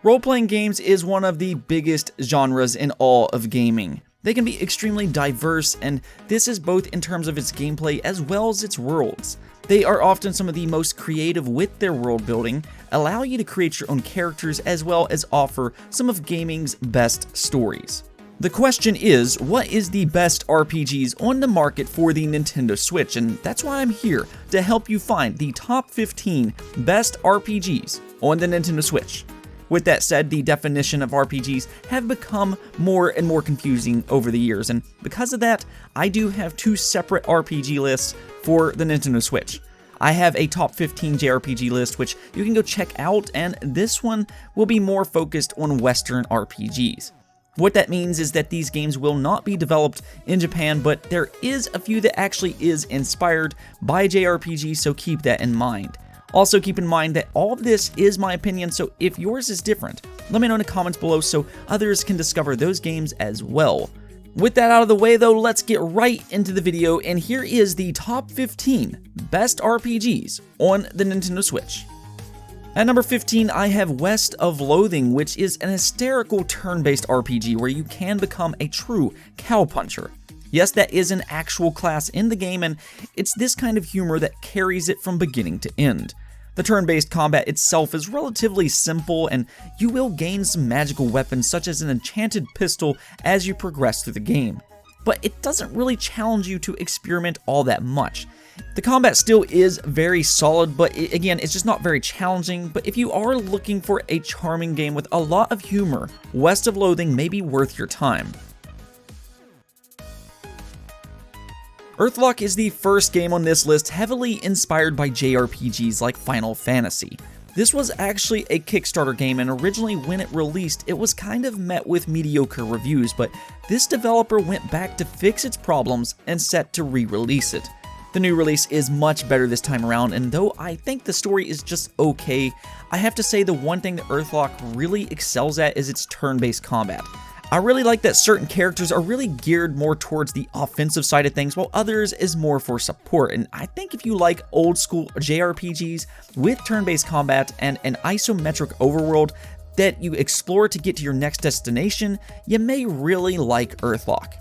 Role-playing games is one of the biggest genres in all of gaming. They can be extremely diverse, and this is both in terms of its gameplay as well as its worlds. They are often some of the most creative with their world building, allow you to create your own characters as well as offer some of gaming's best stories. The question is, what is the best RPGs on the market for the Nintendo Switch? And that's why I'm here, to help you find the top 15 best RPGs on the Nintendo Switch. With that said, the definition of RPGs have become more and more confusing over the years, and because of that, I do have two separate RPG lists for the Nintendo Switch. I have a top 15 JRPG list, which you can go check out, and this one will be more focused on Western RPGs. What that means is that these games will not be developed in Japan, but there is a few that actually is inspired by JRPGs, so keep that in mind. Also keep in mind that all of this is my opinion, so if yours is different, let me know in the comments below so others can discover those games as well. With that out of the way though, let's get right into the video, and here is the top 15 best RPGs on the Nintendo Switch. At number 15, I have West of Loathing, which is an hysterical turn-based RPG where you can become a true cowpuncher. Yes, that is an actual class in the game, and it's this kind of humor that carries it from beginning to end. The turn-based combat itself is relatively simple, and you will gain some magical weapons such as an enchanted pistol as you progress through the game. But it doesn't really challenge you to experiment all that much. The combat still is very solid, but again, it's just not very challenging. But if you are looking for a charming game with a lot of humor, West of Loathing may be worth your time. Earthlock is the first game on this list heavily inspired by JRPGs like Final Fantasy. This was actually a Kickstarter game, and originally when it released, it was kind of met with mediocre reviews, but this developer went back to fix its problems and set to re-release it. The new release is much better this time around, and though I think the story is just okay, I have to say the one thing that Earthlock really excels at is its turn-based combat. I really like that certain characters are really geared more towards the offensive side of things, while others is more for support, and I think if you like old school JRPGs with turn-based combat and an isometric overworld that you explore to get to your next destination, you may really like Earthlock.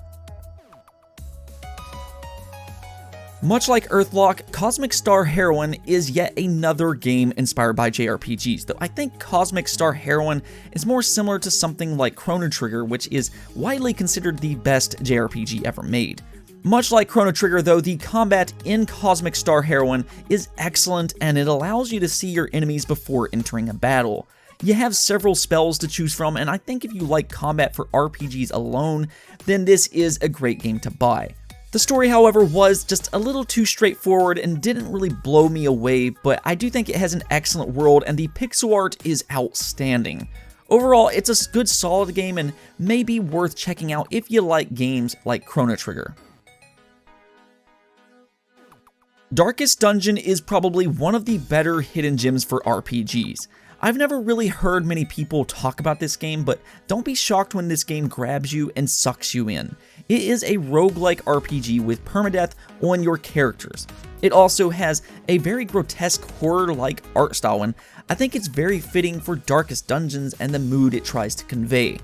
Much like Earthlock, Cosmic Star Heroine is yet another game inspired by JRPGs, though I think Cosmic Star Heroine is more similar to something like Chrono Trigger, which is widely considered the best JRPG ever made. Much like Chrono Trigger though, the combat in Cosmic Star Heroine is excellent, and it allows you to see your enemies before entering a battle. You have several spells to choose from, and I think if you like combat for RPGs alone, then this is a great game to buy. The story, however, was just a little too straightforward and didn't really blow me away, but I do think it has an excellent world and the pixel art is outstanding. Overall, it's a good solid game and may be worth checking out if you like games like Chrono Trigger. Darkest Dungeon is probably one of the better hidden gems for RPGs. I've never really heard many people talk about this game, but don't be shocked when this game grabs you and sucks you in. It is a roguelike RPG with permadeath on your characters. It also has a very grotesque horror-like art style, and I think it's very fitting for Darkest Dungeons and the mood it tries to convey.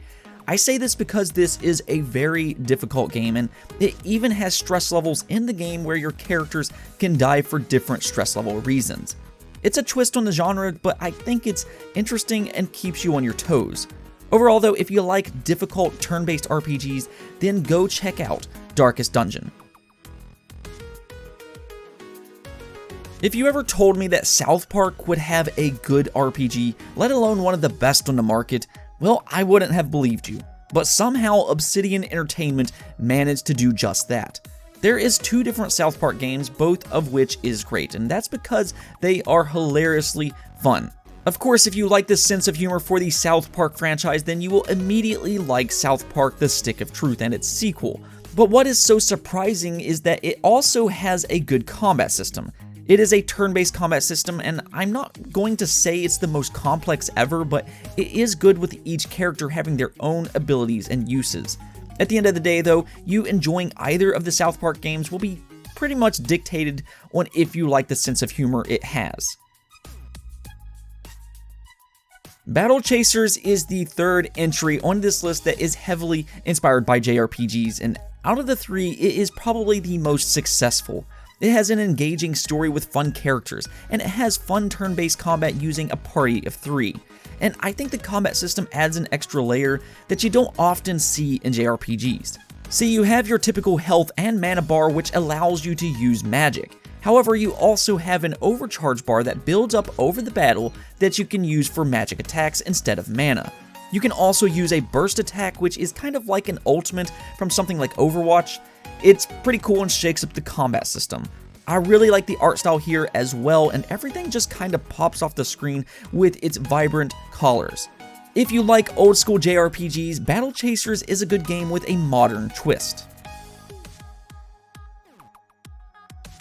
I say this because this is a very difficult game, and it even has stress levels in the game where your characters can die for different stress level reasons. It's a twist on the genre, but I think it's interesting and keeps you on your toes. Overall though, if you like difficult turn-based RPGs, then go check out Darkest Dungeon. If you ever told me that South Park would have a good RPG, let alone one of the best on the market, well, I wouldn't have believed you. But somehow Obsidian Entertainment managed to do just that. There is two different South Park games, both of which is great, and that's because they are hilariously fun. Of course, if you like this sense of humor for the South Park franchise, then you will immediately like South Park: The Stick of Truth and its sequel. But what is so surprising is that it also has a good combat system. It is a turn-based combat system, and I'm not going to say it's the most complex ever, but it is good with each character having their own abilities and uses. At the end of the day though, you enjoying either of the South Park games will be pretty much dictated on if you like the sense of humor it has. Battle Chasers is the third entry on this list that is heavily inspired by JRPGs, and out of the three, it is probably the most successful. It has an engaging story with fun characters, and it has fun turn-based combat using a party of 3. And I think the combat system adds an extra layer that you don't often see in JRPGs. See, you have your typical health and mana bar, which allows you to use magic. However, you also have an overcharge bar that builds up over the battle that you can use for magic attacks instead of mana. You can also use a burst attack, which is kind of like an ultimate from something like Overwatch. It's pretty cool and shakes up the combat system. I really like the art style here as well, and everything just kind of pops off the screen with its vibrant colors. If you like old school JRPGs, Battle Chasers is a good game with a modern twist.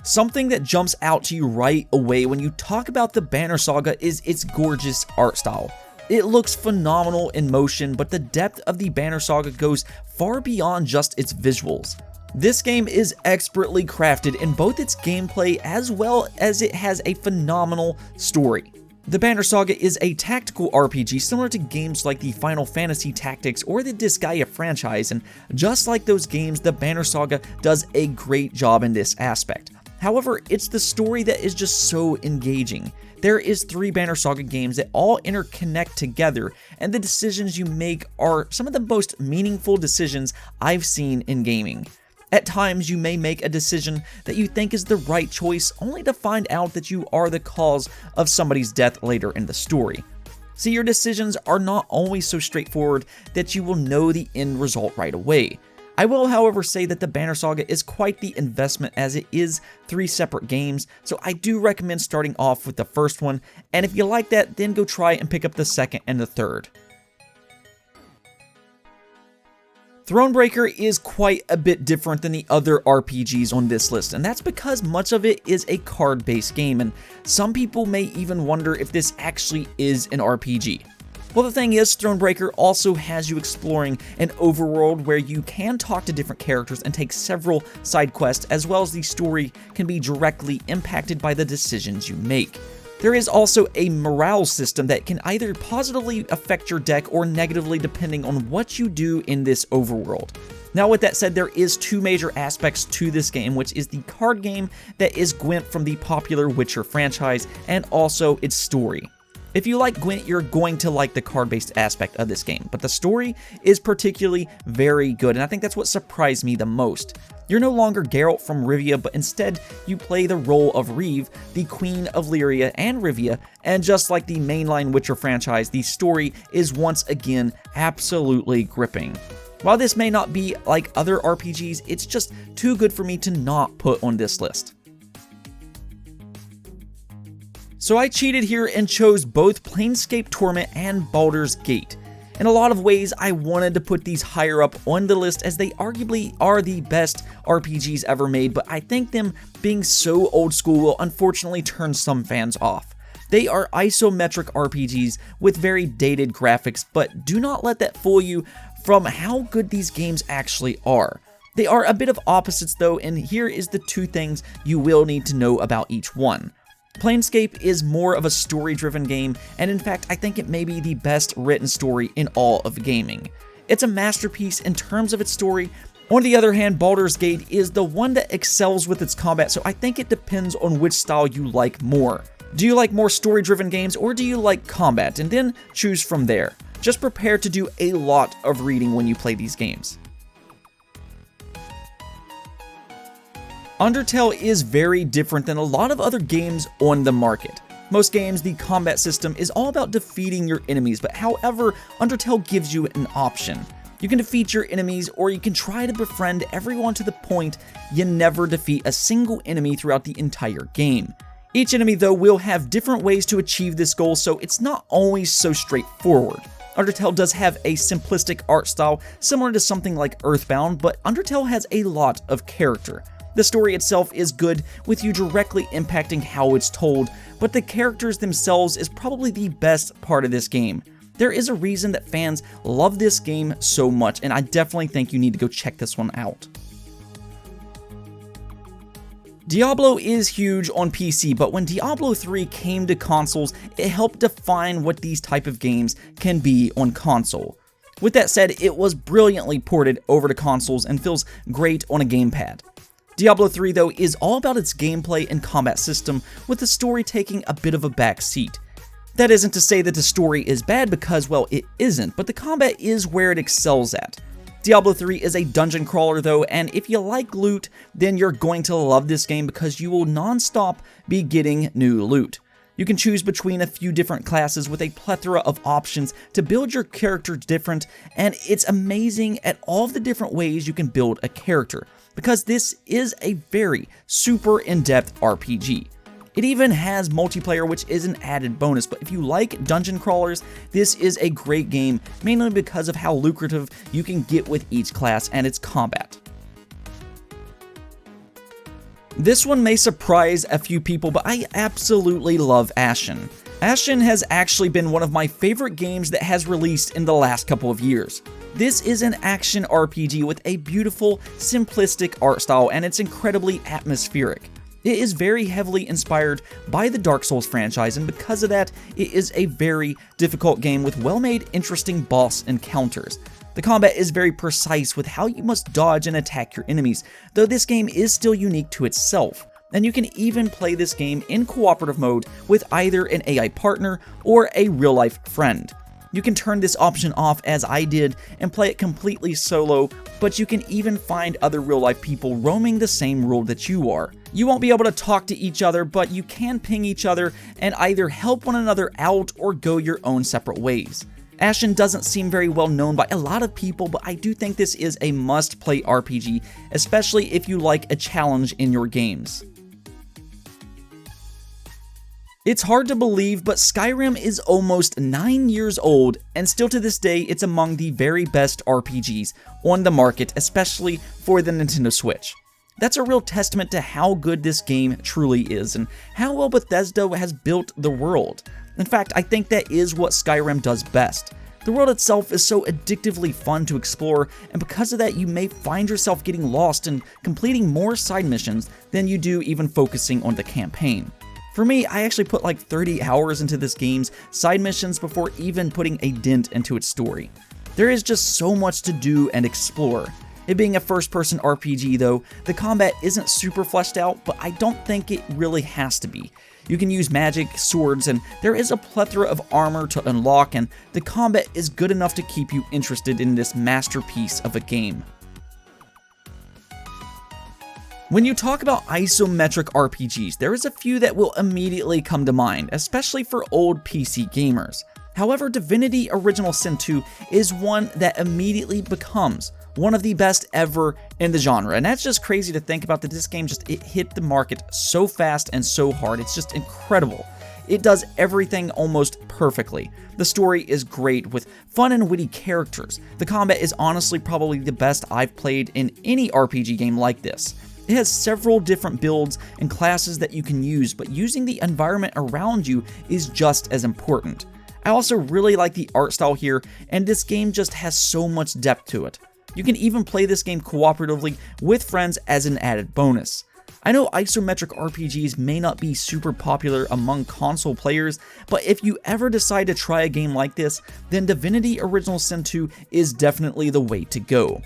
Something that jumps out to you right away when you talk about the Banner Saga is its gorgeous art style. It looks phenomenal in motion, but the depth of the Banner Saga goes far beyond just its visuals. This game is expertly crafted in both its gameplay as well as it has a phenomenal story. The Banner Saga is a tactical RPG similar to games like the Final Fantasy Tactics or the Disgaea franchise, and just like those games, the Banner Saga does a great job in this aspect. However, it's the story that is just so engaging. There is 3 Banner Saga games that all interconnect together, and the decisions you make are some of the most meaningful decisions I've seen in gaming. At times, you may make a decision that you think is the right choice, only to find out that you are the cause of somebody's death later in the story. See, your decisions are not always so straightforward that you will know the end result right away. I will, however, say that the Banner Saga is quite the investment as it is 3 separate games, so I do recommend starting off with the first one, and if you like that, then go try and pick up the second and the third. Stonebraker is quite a bit different than the other RPGs on this list, and that's because much of it is a card-based game, and some people may even wonder if this actually is an RPG. Well, the thing is, Stonebraker also has you exploring an overworld where you can talk to different characters and take several side quests, as well as the story can be directly impacted by the decisions you make. There is also a morale system that can either positively affect your deck or negatively depending on what you do in this overworld. Now, with that said, there is 2 major aspects to this game, which is the card game that is Gwent from the popular Witcher franchise, and also its story. If you like Gwent, you're going to like the card-based aspect of this game, but the story is particularly very good, and I think that's what surprised me the most. You're no longer Geralt from Rivia, but instead you play the role of Reeve, the Queen of Lyria and Rivia, and just like the mainline Witcher franchise, the story is once again absolutely gripping. While this may not be like other RPGs, it's just too good for me to not put on this list. So I cheated here and chose both Planescape Torment and Baldur's Gate. In a lot of ways, I wanted to put these higher up on the list as they arguably are the best RPGs ever made, but I think them being so old school will unfortunately turn some fans off. They are isometric RPGs with very dated graphics, but do not let that fool you from how good these games actually are. They are a bit of opposites though, and here is the 2 things you will need to know about each one. Planescape is more of a story-driven game, and in fact, I think it may be the best written story in all of gaming. It's a masterpiece in terms of its story. On the other hand, Baldur's Gate is the one that excels with its combat, so I think it depends on which style you like more. Do you like more story-driven games, or do you like combat? And then choose from there. Just prepare to do a lot of reading when you play these games. Undertale is very different than a lot of other games on the market. Most games, the combat system is all about defeating your enemies, but however, Undertale gives you an option. You can defeat your enemies, or you can try to befriend everyone to the point you never defeat a single enemy throughout the entire game. Each enemy, though, will have different ways to achieve this goal, so it's not always so straightforward. Undertale does have a simplistic art style, similar to something like Earthbound, but Undertale has a lot of character. The story itself is good, with you directly impacting how it's told, but the characters themselves is probably the best part of this game. There is a reason that fans love this game so much, and I definitely think you need to go check this one out. Diablo is huge on PC, but when Diablo 3 came to consoles, it helped define what these type of games can be on console. With that said, it was brilliantly ported over to consoles and feels great on a gamepad. Diablo 3 though is all about its gameplay and combat system, with the story taking a bit of a back seat. That isn't to say that the story is bad because, well, it isn't, but the combat is where it excels at. Diablo 3 is a dungeon crawler though, and if you like loot, then you're going to love this game because you will non-stop be getting new loot. You can choose between a few different classes with a plethora of options to build your character different, and it's amazing at all of the different ways you can build a character, because this is a very super in-depth RPG. It even has multiplayer, which is an added bonus, but if you like dungeon crawlers, this is a great game, mainly because of how lucrative you can get with each class and its combat. This one may surprise a few people, but I absolutely love Ashen. Ashen has actually been one of my favorite games that has released in the last couple of years. This is an action RPG with a beautiful, simplistic art style, and it's incredibly atmospheric. It is very heavily inspired by the Dark Souls franchise, and because of that, it is a very difficult game with well-made, interesting boss encounters. The combat is very precise with how you must dodge and attack your enemies, though this game is still unique to itself. And you can even play this game in cooperative mode with either an AI partner or a real-life friend. You can turn this option off as I did and play it completely solo, but you can even find other real-life people roaming the same world that you are. You won't be able to talk to each other, but you can ping each other and either help one another out or go your own separate ways. Ashen doesn't seem very well known by a lot of people, but I do think this is a must-play RPG, especially if you like a challenge in your games. It's hard to believe, but Skyrim is almost 9 years old, and still to this day, it's among the very best RPGs on the market, especially for the Nintendo Switch. That's a real testament to how good this game truly is, and how well Bethesda has built the world. In fact, I think that is what Skyrim does best. The world itself is so addictively fun to explore, and because of that, you may find yourself getting lost and completing more side missions than you do even focusing on the campaign. For me, I actually put like 30 hours into this game's side missions before even putting a dent into its story. There is just so much to do and explore. It being a first-person RPG though, the combat isn't super fleshed out, but I don't think it really has to be. You can use magic, swords, and there is a plethora of armor to unlock, and the combat is good enough to keep you interested in this masterpiece of a game. When you talk about isometric RPGs, there is a few that will immediately come to mind, especially for old PC gamers. However, Divinity Original Sin 2 is one that immediately becomes one of the best ever in the genre, and that's just crazy to think about that this game it hit the market so fast and so hard. It's just incredible. It does everything almost perfectly. The story is great with fun and witty characters. The combat is honestly probably the best I've played in any RPG game like this. It has several different builds and classes that you can use, but using the environment around you is just as important. I also really like the art style here, and this game just has so much depth to it. You can even play this game cooperatively with friends as an added bonus. I know isometric RPGs may not be super popular among console players, but if you ever decide to try a game like this, then Divinity Original Sin 2 is definitely the way to go.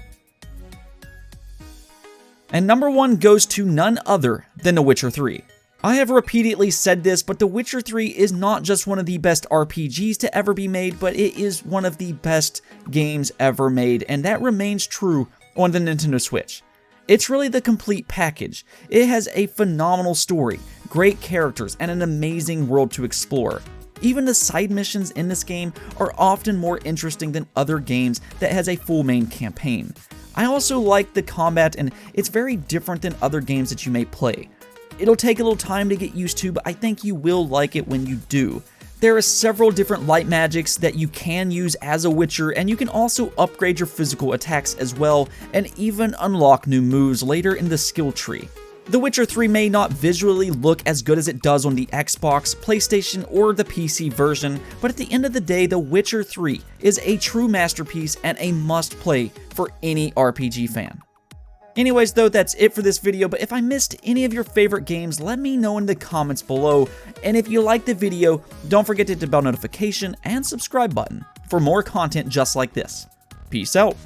And number 1 goes to none other than The Witcher 3. I have repeatedly said this, but The Witcher 3 is not just one of the best RPGs to ever be made, but it is one of the best games ever made, and that remains true on the Nintendo Switch. It's really the complete package. It has a phenomenal story, great characters, and an amazing world to explore. Even the side missions in this game are often more interesting than other games that has a full main campaign. I also like the combat, and it's very different than other games that you may play. It'll take a little time to get used to, but I think you will like it when you do. There are several different light magics that you can use as a Witcher, and you can also upgrade your physical attacks as well, and even unlock new moves later in the skill tree. The Witcher 3 may not visually look as good as it does on the Xbox, PlayStation, or the PC version, but at the end of the day, The Witcher 3 is a true masterpiece and a must-play for any RPG fan. Anyways though, that's it for this video, but if I missed any of your favorite games, let me know in the comments below, and if you liked the video, don't forget to hit the bell notification and subscribe button for more content just like this. Peace out.